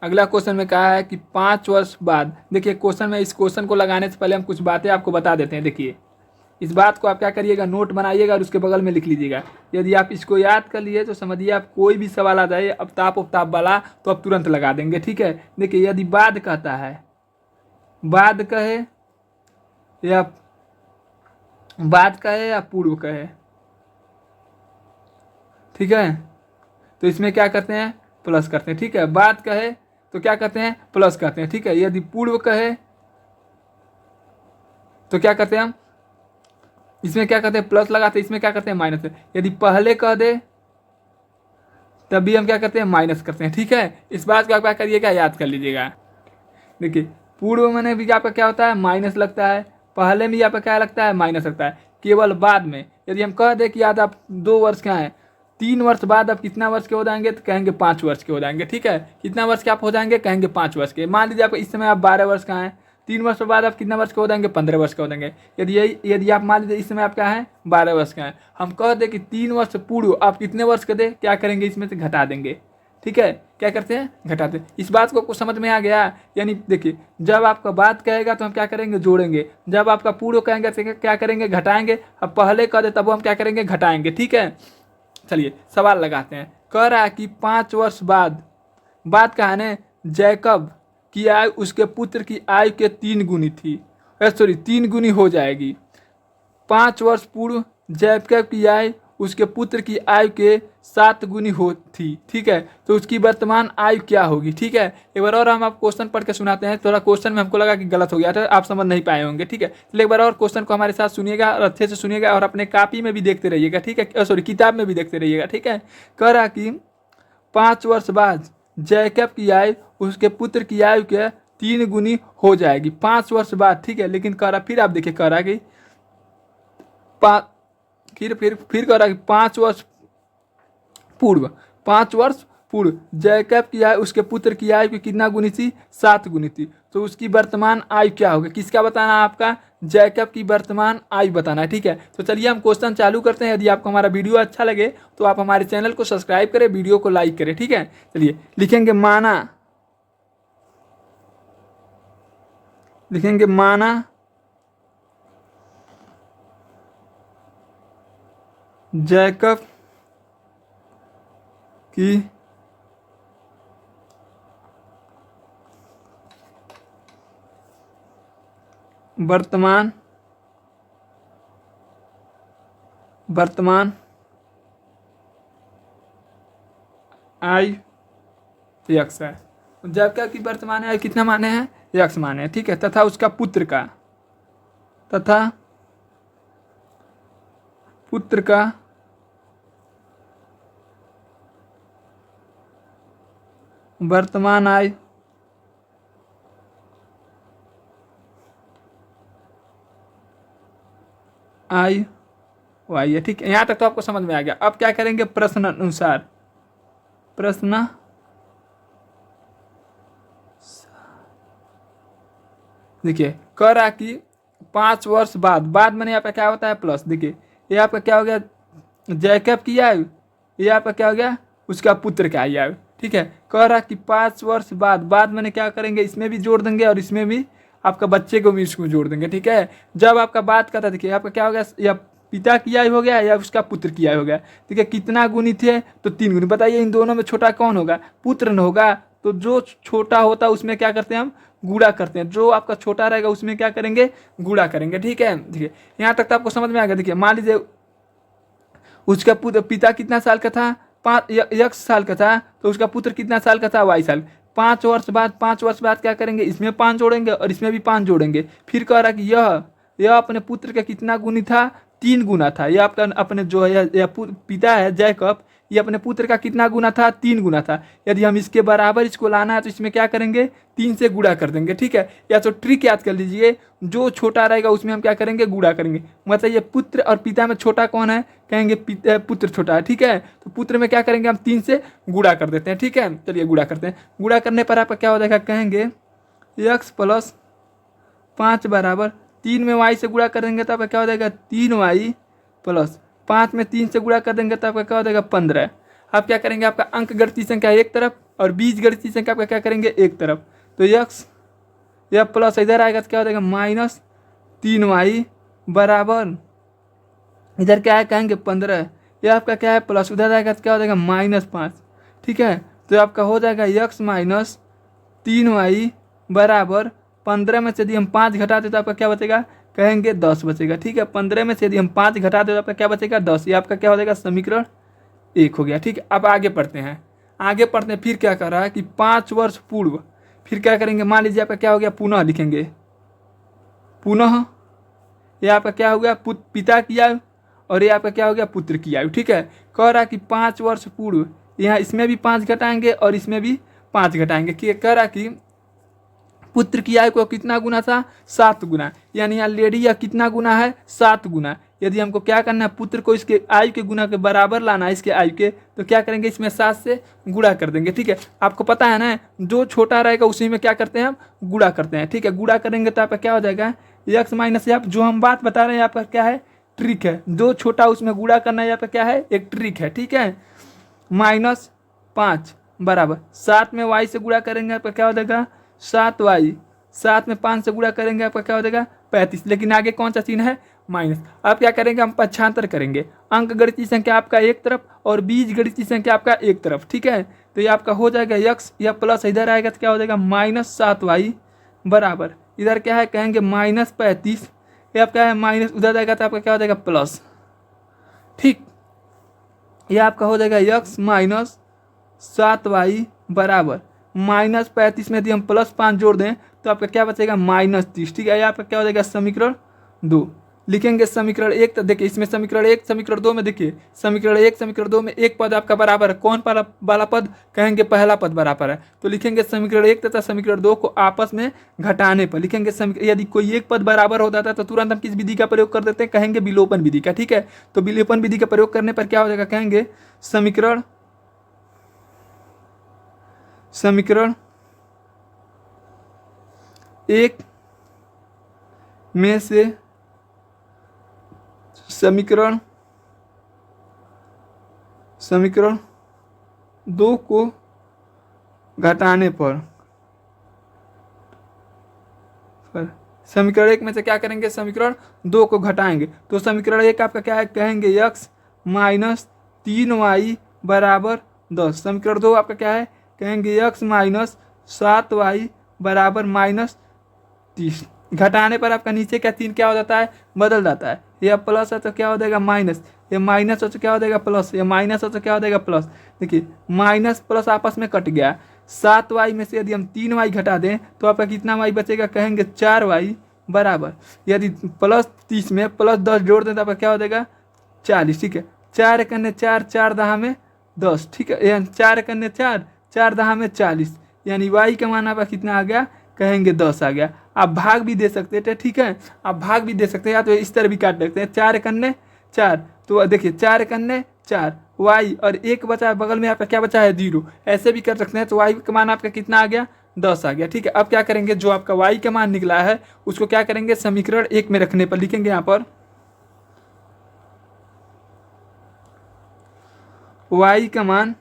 अगला क्वेश्चन में कहा है कि 5 वर्ष बाद, देखिए क्वेश्चन में, इस क्वेश्चन को लगाने से पहले हम कुछ बातें आपको बता देते हैं। देखिए इस बात को आप क्या करिएगा, नोट बनाइएगा और उसके बगल में लिख लीजिएगा। यदि आप इसको याद कर लिए तो समझिए आप कोई भी सवाल आ जाए अवताप उपताप वाला तो आप तुरंत लगा देंगे, ठीक है। देखिए यदि बाद कहता है, बाद कहे या बाद कहे या पूर्व कहे, ठीक है, तो इसमें क्या करते हैं, प्लस करते हैं, ठीक है। बाद कहे तो क्या करते हैं, प्लस करते हैं, ठीक है। यदि पूर्व कहे तो क्या करते हैं हम, इसमें क्या करते हैं, प्लस लगाते हैं, इसमें क्या करते हैं, माइनस। यदि पहले कह दे तभी हम क्या करते हैं, माइनस करते हैं, ठीक है। इस बात को आप क्या करिएगा, याद कर लीजिएगा। देखिए पूर्व में भी आपका क्या होता है, माइनस लगता है, पहले में आपका क्या लगता है, माइनस लगता है। केवल बाद में यदि हम कह दें कि याद आप 2 वर्ष का हैं, 3 वर्ष बाद आप कितना वर्ष के हो जाएंगे, तो कहेंगे 5 वर्ष के हो जाएंगे, ठीक है। कितना वर्ष के आप हो जाएंगे, कहेंगे 5 वर्ष के। मान लीजिए आप इस समय आप 12 वर्ष का हैं, 3 वर्ष बाद आप कितना वर्ष के हो जाएंगे, 15 वर्ष के हो जाएंगे। यदि आप मान लीजिए इस समय आप क्या हैं, 12 वर्ष का हैं, हम कह दें कि 3 वर्ष पूर्व आप कितने वर्ष के दे, क्या करेंगे, इसमें से घटा देंगे, ठीक है। क्या करते हैं, घटाते हैं। इस बात को समझ में आ गया। यानी देखिए जब आपका बात कहेगा तो हम क्या करेंगे, जोड़ेंगे। जब आपका पूर्व कहेंगे तो क्या करेंगे, घटाएंगे। अब पहले कह दे तब हम क्या करेंगे, घटाएंगे, ठीक है। चलिए सवाल लगाते हैं। कह रहा है कि 5 वर्ष बाद, बात कहा है जैकब की आयु उसके पुत्र की आयु के 3 गुनी थी, 3 गुनी हो जाएगी। 5 वर्ष पूर्व जैकब की आयु उसके पुत्र की आयु के 7 गुनी हो थी, ठीक है। तो उसकी वर्तमान आयु क्या होगी, ठीक है। एक बार और हम आप क्वेश्चन पढ़ के सुनाते हैं। थोड़ा क्वेश्चन में हमको लगा कि गलत हो गया था, आप समझ नहीं पाए होंगे, ठीक है। चलिए एक बार और क्वेश्चन को हमारे साथ सुनिएगा और अच्छे से सुनिएगा और अपने कॉपी में भी देखते रहिएगा, ठीक है, किताब में भी देखते रहिएगा, ठीक है। कह रहा कि 5 वर्ष बाद जैकब की आयु उसके पुत्र की आयु के 3 गुनी हो जाएगी। 5 वर्ष बाद, ठीक है। लेकिन कह रहा, फिर आप देखिए, कह रहा कि फिर कह रहा कि 5 वर्ष पूर्व, 5 वर्ष पूर्व जैकब की आयु उसके पुत्र की आयु की कितना गुनी थी, 7 गुनी थी। तो उसकी वर्तमान आयु क्या होगी, किसका बताना है, आपका जैकब की वर्तमान आयु बताना है, ठीक है। तो चलिए हम क्वेश्चन चालू करते हैं। यदि आपको हमारा वीडियो अच्छा लगे तो आप हमारे चैनल को सब्सक्राइब करें, वीडियो को लाइक करें, ठीक है। चलिए लिखेंगे माना जैकब की वर्तमान आयु यक्स है। जैकब की वर्तमान आयु कितना माने हैं, यक्स माने हैं, ठीक है। तथा उसका पुत्र का वर्तमान आयु वाई है, ठीक है। यहाँ तक तो आपको समझ में आ गया। अब क्या करेंगे, प्रश्न अनुसार, देखिए कह रहा कि 5 वर्ष बाद मैंने यहाँ पे क्या होता है, प्लस। देखिए ये आपका क्या हो गया, जैकब की आयु, ये आपका क्या हो गया, उसका पुत्र का आयु, ठीक है। कह रहा कि 5 वर्ष बाद मैंने क्या करेंगे, इसमें भी जोड़ देंगे और इसमें भी आपका बच्चे को भी इसको जोड़ देंगे, ठीक है। जब आपका बात करता है, देखिए आपका क्या हो गया, या पिता की आयु हो गया या उसका पुत्र की आयु हो गया, ठीक है। कितना गुनी थे, तो 3 गुनी। बताइए इन दोनों में छोटा कौन होगा, पुत्र न होगा। तो जो छोटा होता है उसमें क्या करते हैं, हम गुणा करते हैं। जो आपका छोटा रहेगा उसमें क्या करेंगे, गुणा करेंगे, ठीक है। देखिए यहाँ तक तो आपको समझ में आ गया। देखिए मान लीजिए उसका पिता कितना साल का था, 5 साल का था, तो उसका पुत्र कितना साल का था, 22 साल। 5 वर्ष बाद क्या करेंगे, इसमें 5 जोड़ेंगे और इसमें भी 5 जोड़ेंगे। फिर कह रहा कि यह अपने पुत्र का कितना गुनी था, 3 गुना था। यह आपका अपने जो है यह पिता है जैकब, ये अपने पुत्र का कितना गुना था, 3 गुना था। यदि हम इसके बराबर इसको लाना है तो इसमें क्या करेंगे, 3 से गुणा कर देंगे, ठीक है। या तो ट्रिक याद कर लीजिए, जो छोटा रहेगा उसमें हम क्या करेंगे, गुणा करेंगे। मतलब ये पुत्र और पिता में छोटा कौन है, कहेंगे पुत्र छोटा है, ठीक है। तो पुत्र में क्या करेंगे, हम 3 से गुणा कर देते हैं, ठीक है। चलिए गुणा करते हैं। गुणा करने पर आपका क्या हो जाएगा, कहेंगे x + 5 बराबर 3 में y से गुणा कर देंगे तो आपका क्या हो जाएगा, 3y + 5 में 3 से गुणा कर देंगे तो आपका क्या हो जाएगा, 15। आप क्या करेंगे, आपका अंक गणितीय संख्या एक तरफ और बीज गणितीय संख्या आपका क्या करेंगे एक तरफ। तो यक्स यह प्लस इधर आएगा तो क्या हो जाएगा -3y बराबर, इधर क्या है कहेंगे 15, यह आपका क्या है प्लस, उधर आएगा तो क्या हो जाएगा -5। ठीक है, तो आपका हो जाएगा यक्स -3y बराबर 15 में से यदि हम 5 घटा दें तो आपका क्या बचेगा, कहेंगे 10 बचेगा। ठीक है, 15 में से यदि हम 5 घटा दें तो आपका क्या बचेगा 10। ये आपका क्या हो जाएगा समीकरण 1 हो गया। ठीक है, अब आगे पढ़ते हैं, फिर क्या कर रहा है कि 5 वर्ष पूर्व, फिर क्या करेंगे, मान लीजिए आपका क्या हो गया, पुनः लिखेंगे, पुनः ये आपका क्या हो गया पिता की आयु और ये आपका क्या हो गया पुत्र की आयु। ठीक है, कह रहा कि 5 वर्ष पूर्व, यहाँ इसमें भी 5 घटाएंगे और इसमें भी 5 घटाएंगे। कह रहा कि पुत्र की आयु को कितना गुना था, 7 गुना, यानी यहाँ लेडी या कितना गुना है 7 गुना। यदि हमको क्या करना है, पुत्र को इसके आयु के गुना के बराबर लाना है, इसके आयु के, तो क्या करेंगे, इसमें 7 से गुणा कर देंगे। ठीक है, आपको पता है ना, जो छोटा रहेगा उसी में क्या करते हैं हम गुणा करते हैं। ठीक है, गुणा करेंगे तो आपका क्या हो जाएगा यक्स माइनस, आप जो हम बात बता रहे हैं आपका क्या है ट्रिक है, जो छोटा उसमें गुणा करना है यहाँ पे क्या है एक ट्रिक है। ठीक है, -5 बराबर 7 में y से गुणा करेंगे आपका क्या हो जाएगा 7y, 7 में 5 से गुणा करेंगे आपका क्या हो जाएगा 35, लेकिन आगे कौन सा चिन्ह है माइनस। अब क्या करेंगे, हम पक्षांतर करेंगे, अंक गणितीय संख्या आपका एक तरफ और बीज गणितीय संख्या आपका एक तरफ। ठीक है, तो ये आपका हो जाएगा यक्स, या प्लस इधर आएगा तो क्या हो जाएगा -7y बराबर, इधर क्या है कहेंगे -35, ये आपका है माइनस, उधर जाएगा तो आपका क्या हो जाएगा प्लस। ठीक, ये आपका हो जाएगा यक्स -7y बराबर -35 में यदि हम +5 जोड़ दें तो आपका क्या बचेगा -30। ठीक है, ये आपका क्या हो जाएगा समीकरण 2। लिखेंगे समीकरण 1, तो देखिए इसमें समीकरण 1 समीकरण 2 में देखिए समीकरण 1 समीकरण 2 में एक पद आपका बराबर है, कौन वाला पद, कहेंगे पहला पद बराबर है। तो लिखेंगे समीकरण 1 तथा समीकरण 2 को आपस में घटाने पर लिखेंगे यदि कोई एक पद बराबर हो जाता है तो तुरंत हम किस विधि का प्रयोग कर देते हैं, कहेंगे विलोपन विधि का। ठीक है, तो विलोपन विधि का प्रयोग करने पर क्या हो जाएगा, कहेंगे समीकरण 1 में से समीकरण 2 को घटाने पर समीकरण 1 में से क्या करेंगे, समीकरण 2 को घटाएंगे तो समीकरण 1 आपका क्या है, कहेंगे यक्स -3y बराबर 10। समीकरण 2 आपका क्या है, कहेंगे यक्स -7y बराबर -30। घटाने पर आपका नीचे का 3 क्या हो जाता है, बदल जाता है, यह प्लस है तो क्या हो जाएगा माइनस, ये माइनस हो तो क्या हो जाएगा प्लस, ये माइनस हो तो क्या हो जाएगा प्लस। देखिए माइनस प्लस आपस में कट गया, 7y में से यदि हम 3y घटा दें तो आपका कितना y बचेगा, कहेंगे 4y बराबर, यदि +30 में +10 जोड़ दें तो आपका क्या हो जाएगा 40। ठीक है, 4 कन्ने 4, 4 दहा में 10। ठीक है, 4 कन्ने 4, 4 दहा में 40, यानी y का मान आपका कितना आ गया, कहेंगे 10 आ गया। आप भाग भी दे सकते थे। ठीक है, आप भाग भी दे सकते हैं, या तो इस तरह भी काट सकते हैं, 4 कन्ने 4, तो देखिए 4 कन्ने 4 y और 1 बचा बगल में आपका क्या बचा है 0, ऐसे भी कर सकते हैं। तो y का मान आपका कितना आ गया 10 आ गया। ठीक है, अब क्या करेंगे, जो आपका y का मान निकला है उसको क्या करेंगे समीकरण 1 में रखने पर लिखेंगे यहाँ पर y का मान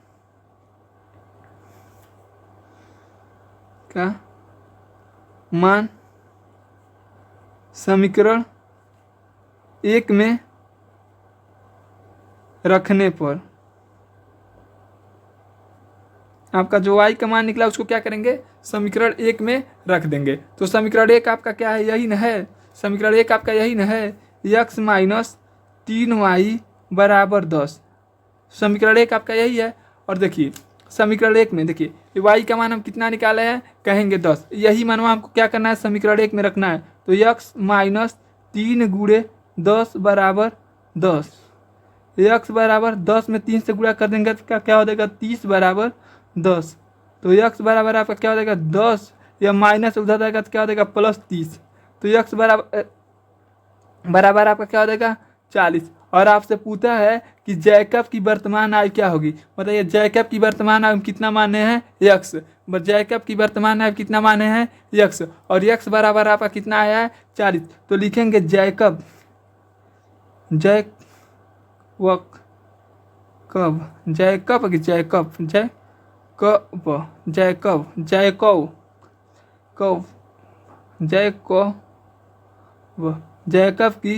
समीकरण 1 में रखने पर आपका जो y का मान निकला उसको क्या करेंगे समीकरण 1 में रख देंगे। तो समीकरण 1 आपका क्या है, यही न है, समीकरण 1 आपका यही न है, यक्स -3y बराबर 10। समीकरण 1 आपका यही है। और देखिए समीकरण 1 में देखिए y का मान हम कितना निकाले हैं, कहेंगे 10, यही मान हमको क्या करना है समीकरण 1 में रखना है। तो यक्स -3 गुणे 10 बराबर 10, यक्स बराबर 10 में 3 से गुणा कर देंगे तो क्या हो जाएगा 30 बराबर 10। तो यक्स बराबर आपका क्या हो जाएगा 10, या माइनस उधर जाएगा तो क्या हो जाएगा +30। तो यक्स बराबर आपका क्या हो जाएगा 40। और आपसे पूछा है कि जैकब की वर्तमान आयु क्या होगी, बताइए जैकब की वर्तमान आयु कितना माने हैं यक्स, जैकब की वर्तमान आयु कितना माने हैं यक्स, और यक्स बराबर आपका कितना आया है 40। तो लिखेंगे जैकब कब, जैकब की जैकब, जैकब, जैकब, जैकव, कव, जैकव, जैकब की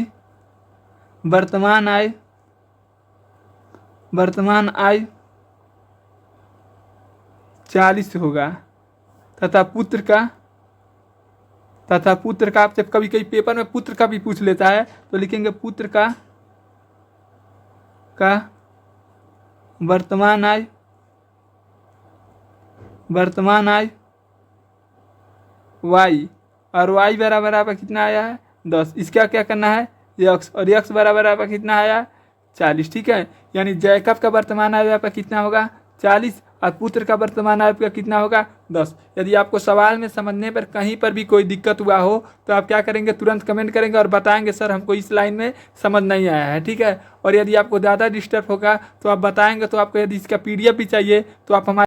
वर्तमान आय, वर्तमान आय 40 होगा। तथा पुत्र का आपसे कभी कभी पेपर में पुत्र का भी पूछ लेता है, तो लिखेंगे पुत्र का वर्तमान आय, वर्तमान आय y, और y बराबर आपका कितना आया है 10। इसका क्या करना है x, और x बराबर आपका कितना आया 40। ठीक है, यानी जैकब का वर्तमान आय आपका कितना होगा 40 और पुत्र का वर्तमान आय आपका कितना होगा 10। यदि आपको सवाल में समझने पर कहीं पर भी कोई दिक्कत हुआ हो तो आप क्या करेंगे, तुरंत कमेंट करेंगे और बताएंगे सर हमको इस लाइन में समझ नहीं आया है। ठीक है, और यदि आपको ज़्यादा डिस्टर्ब होगा तो आप बताएंगे, तो आपको यदि इसका PDF भी चाहिए तो आप हमारे